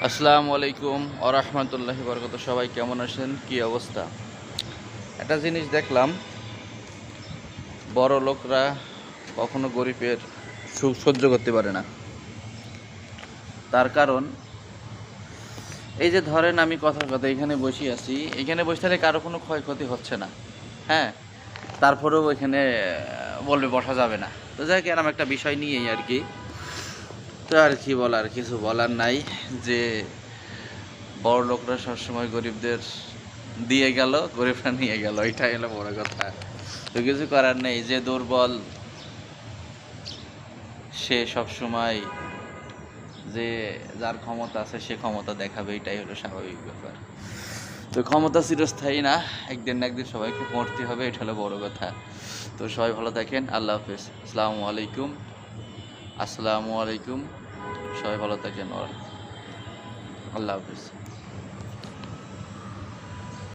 আসসালামু আলাইকুম ওরহমতুল্লাহি বরকত। সবাই কেমন আছেন, কি অবস্থা? একটা জিনিস দেখলাম, বড় লোকরা কখনো গরিবের সুখ সহ্য করতে পারে না। তার কারণ এই যে ধরেন, আমি কথার কথা এখানে বসে আছি, এখানে বসে থাকলে কারো কোনো ক্ষয়ক্ষতি হচ্ছে না, হ্যাঁ, তারপরেও এখানে বলবে বসা যাবে না। তো যাই হোক, এরকম একটা বিষয় নিয়েই আর কি। তো আর কি বলার, কিছু বলার নাই যে বড় লোকরা সবসময় গরিবদের দিয়ে গেল, গরিবরা নিয়ে গেল, এটাই হলো বড় কথা। তো কিছু করার নেই, যে দুর্বল সে সবসময়, যে যার ক্ষমতা আছে সে ক্ষমতা দেখাবে, এটাই হলো স্বাভাবিক ব্যাপার। তো ক্ষমতা চিরস্থায়ী না, একদিন না একদিন সবাইকে মরতে হবে, এটা হলো বড় কথা। তো সবাই ভালো থাকেন, আল্লাহ হাফেজ, আসসালামু আলাইকুম। আসসালামু আলাইকুম, সবাই ভালো থাকেন, আল্লাহ হাফেজ।